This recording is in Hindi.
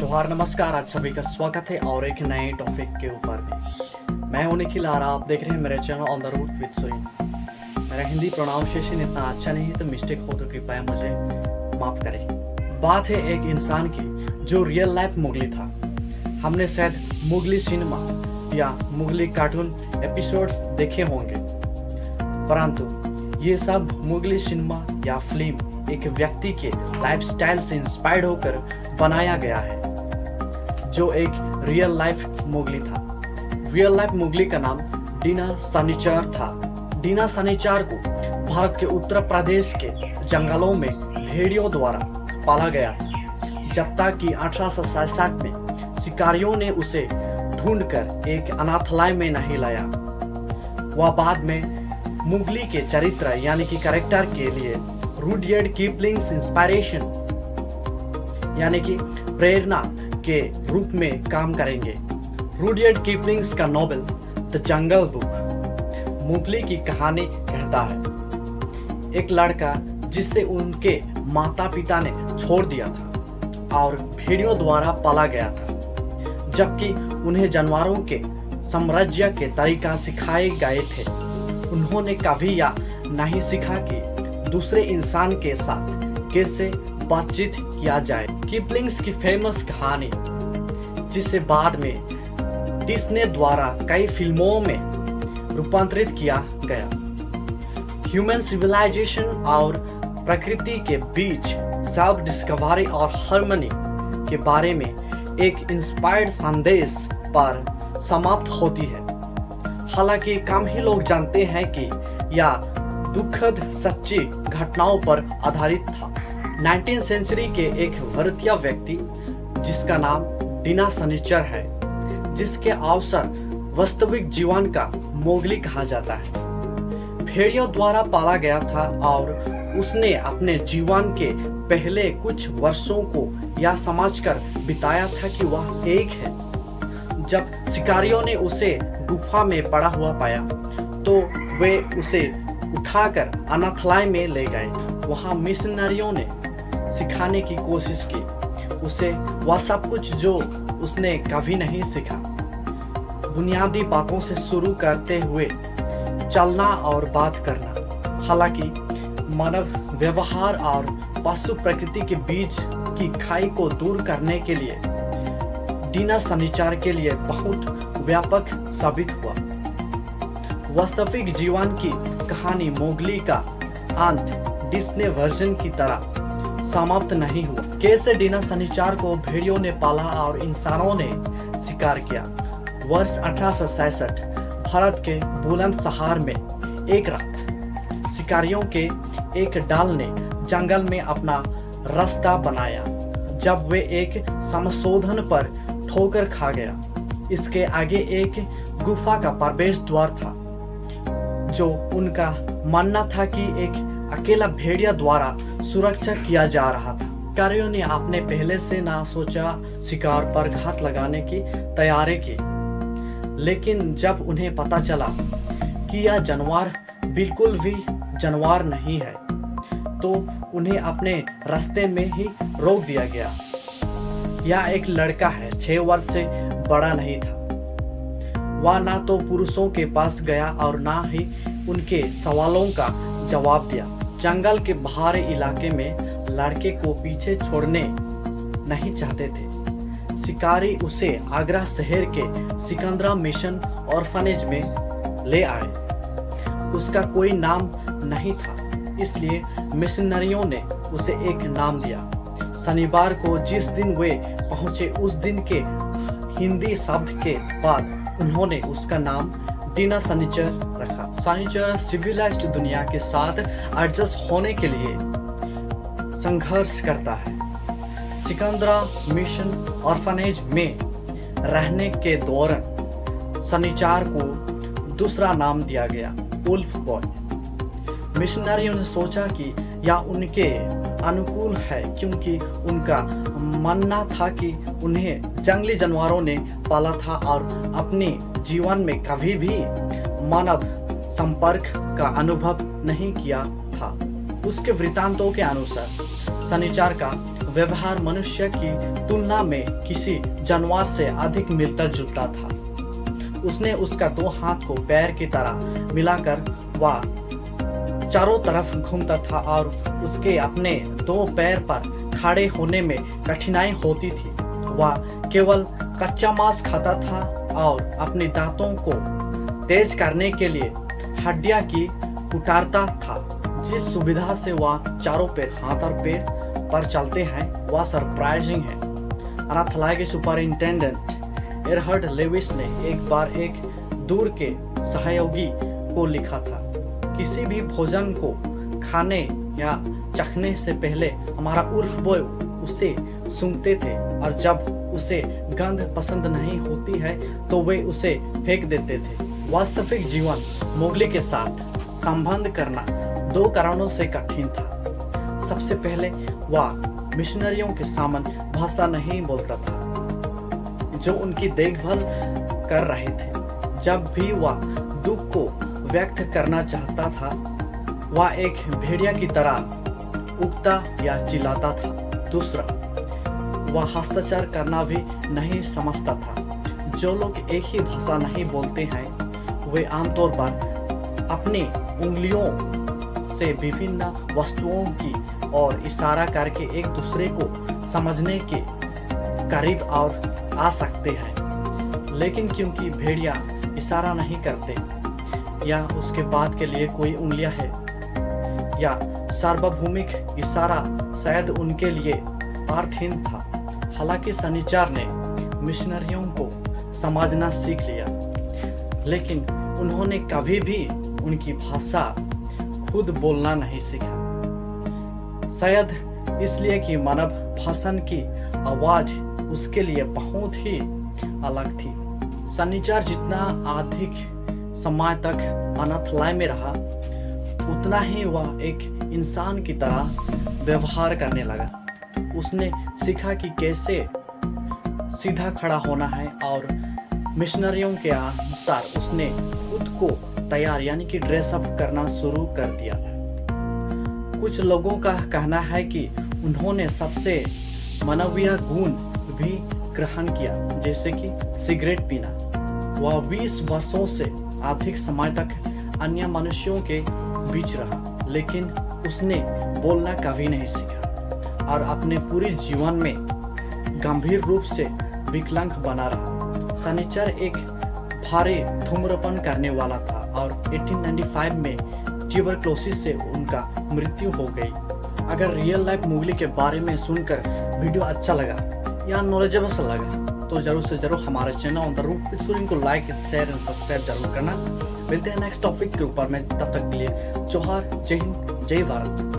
जोहार नमस्कार। आज सभी का स्वागत है और एक नए टॉपिक के ऊपर में। मैं हूं निखिल और आप देख रहे हैं मेरे channel on the route with Surin. मेरा हिंदी प्रोनाउंसिएशन इतना अच्छा नहीं है, तो मिस्टेक हो तो कृपया मुझे माफ करें। बात है एक इंसान की जो रियल लाइफ मुगली था। हमने शायद मुगली सिनेमा या मुगली कार्टून एपिसोड्स देखे होंगे, परंतु ये सब मुगली सिनेमा या फिल्म एक व्यक्ति के लाइफस्टाइल से इंस्पायर्ड होकर बनाया गया है, जो एक रियल लाइफ मुगली था। रियल लाइफ मुगली का नाम डीना सनीचर था। डीना सनीचर को भारत के उत्तर प्रदेश के जंगलों में भेड़ियों द्वारा पाला गया था, जब तक कि 1867 में शिकारियों ने उसे ढूंढकर एक अनाथालय में नहीं लाया। वह बाद में मुगली के चरित्र यानी कि कैरेक्टर के लिए रुडयार्ड किपलिंग्स इंस्पायरेशन यानी कि प्रेरणा के रूप में काम करेंगे। रुडयार्ड किपलिंग्स का नॉवेल द जंगल बुक मुगली की कहानी कहता है। एक लड़का जिसे उनके माता पिता ने छोड़ दिया था और भेड़ियों द्वारा पाला गया था, जबकि उन्हें जानवरों के साम्राज्य के तरीका सिखाए गए थे। उन्होंने कभी यह नहीं सीखा कि दूसरे इंसान के साथ कैसे बातचीत किया जाए। किपलिंग्स की फेमस कहानी, जिसे बाद में डिज्नी द्वारा कई फिल्मों में रूपांतरित किया गया, ह्यूमन सिविलाइजेशन और प्रकृति के बीच सेल्फ डिस्कवरी और हार्मनी के बारे में एक इंस्पायर्ड संदेश पर समाप्त होती है। हालांकि कम ही लोग जानते हैं कि यह दुखद सच्ची घटनाओं पर आधारित था। 19वीं सेंचुरी के एक भारतीय व्यक्ति जिसका नाम डीना सनीचर है, जिसके अवसर वास्तविक जीवन का मोगली कहा जाता है, भेड़ियों द्वारा पाला गया था और उसने अपने जीवन के पहले कुछ वर्षों को यह समझकर बिताया था कि वह एक है। जब शिकारियों ने उसे गुफा में पड़ा हुआ पाया तो वे उसे उठाकर अनाथालय में ले गए। वहां मिशनरियों ने सिखाने की कोशिश की उसे वह सब कुछ जो उसने कभी नहीं सीखा, बुनियादी बातों से शुरू करते हुए चलना और बात करना। हालांकि मानव व्यवहार और पशु प्रकृति के बीच की खाई को दूर करने के लिए डीना सनीचर के लिए बहुत व्यापक साबित हुआ। वास्तविक जीवन की कहानी मोगली का अंत डिज्नी वर्जन की तरह समाप्त नहीं हुआ। कैसे डीना सनीचर को भेड़ियों ने पाला और इंसानों ने शिकार किया। वर्ष 1866 भारत के बुलंदशहर में एक रात शिकारियों के एक दल ने जंगल में अपना रास्ता बनाया, जब वे एक संशोधन पर ठोकर खा गया। इसके आगे एक गुफा का प्रवेश द्वार था, जो उनका मानना था कि एक अकेला भेड़िया द्वारा सुरक्षा किया जा रहा था। शिकारियों ने आपने पहले से ना सोचा शिकार पर घात लगाने की तैयारी की, लेकिन जब उन्हें पता चला कि यह जानवर बिल्कुल भी जानवर नहीं है, तो उन्हें अपने रास्ते में ही रोक दिया गया। यह एक लड़का है, 6 वर्ष से बड़ा नहीं था। वह ना तो पुरुषों के पास गया और ना ही उनके सवालों का जवाब दिया। जंगल के बाहरी इलाके में लड़के को पीछे छोड़ने नहीं चाहते थे। शिकारी उसे आगरा शहर के सिकंदरा मिशन ऑर्फनेज में ले आए। उसका कोई नाम नहीं था, इसलिए मिशनरियों ने उसे एक नाम दिया। शनिवार को जिस दिन वे पहुंचे, उस दिन के हिंदी शब्द के बाद उन्होंने उसका नाम डीना सनीचर रखा। सनीचर सिविलाइज्ड दुनिया के साथ एडजस्ट होने के लिए संघर्ष करता है। सिकंदरा मिशन ऑर्फनेज में रहने के दौरान सनीचर को दूसरा नाम दिया गया, वुल्फ बॉय। मिशनरियों ने सोचा कि यह उनके अनुकूल है, क्योंकि उनका मानना था कि उन्हें जंगली जानवरों ने पाला था और अपने जीवन में कभी भी मानव संपर्क का अनुभव नहीं किया था। उसके वृत्तांतों के अनुसार शनिचर का व्यवहार मनुष्य की तुलना में किसी जानवर से अधिक मिलता जुलता था। उसने उसका 2 हाथ को पैर की तरह मिलाकर वह चारों तरफ घूमता था और उसके अपने 2 पैर पर खड़े होने में कठिनाई होती थी। वह केवल कच्चा मांस खाता था और अपने दांतों को तेज करने के लिए हड्डियां की उतारता था। जिस सुविधा से वह चारों पैर हाथ और पैर पर चलते हैं वह सरप्राइजिंग है। अनाथालय के सुपरिंटेंडेंट एरहर्ड लेविस ने एक बार एक दूर के सहयोगी को लिखा था, किसी भी भोजन को खाने या चखने से पहले हमारा उर्फ बॉय उसे सूंघते थे और जब उसे गंध पसंद नहीं होती है तो वे उसे फेंक देते थे। वास्तविक जीवन मोगली के साथ संबंध करना 2 कारणों से कठिन था। सबसे पहले वह मिशनरियों के सामने भाषा नहीं बोलता था जो उनकी देखभाल कर रहे थे। जब भी वह दुख को व्यक्त करना चाहता था वह एक भेड़िया की तरह उगता या चिल्लाता था। दूसरा, वह हस्ताक्षर करना भी नहीं समझता था। जो लोग एक ही भाषा नहीं बोलते हैं वे आमतौर पर अपनी उंगलियों से विभिन्न वस्तुओं की और इशारा करके एक दूसरे को समझने के करीब और आ सकते हैं, लेकिन क्योंकि भेड़िया इशारा नहीं करते या उसके बाद के लिए कोई उंगलियां है या सार्वभौमिक इशारा शायद उनके लिए अर्थहीन था। हालांकि शनिचर ने मिशनरियों को समझना सीख लिया, लेकिन उन्होंने कभी भी उनकी भाषा खुद बोलना नहीं सीखा। शायद इसलिए कि मानव भाषण की आवाज उसके लिए बहुत ही अलग थी। शनिचर जितना अधिक समय तक अनाथालय में रहा उतना ही वह एक इंसान की तरह व्यवहार करने लगा। उसने सीखा कि कैसे सीधा खड़ा होना है और मिशनरियों के अनुसार उसने खुद को तैयार यानी कि ड्रेसअप करना शुरू कर दिया। कुछ लोगों का कहना है कि उन्होंने सबसे मानवीय गुण भी ग्रहण किया, जैसे कि सिगरेट पीना। वह 20 वर्षों से अधिक समय तक अन्य मनुष्यों के बीच रहा, लेकिन उसने बोलना कभी नहीं सीखा और अपने पूरे जीवन में गंभीर रूप से विकलांग बना रहा। शनिचर एक भारी धूम्रपान करने वाला था और 1895 में ट्यूबरक्लोसिस से उनका मृत्यु हो गई। अगर रियल लाइफ मोगली के बारे में सुनकर वीडियो अच्छा लगा या नॉलेजेबल लगा तो जरूर से जरूर हमारे channel on the route with Surin को लाइक, शेयर एंड सब्सक्राइब जरूर करना। मिलते हैं नेक्स्ट टॉपिक के ऊपर में, तब तक के लिए जोहार, जय हिंद, जय भारत।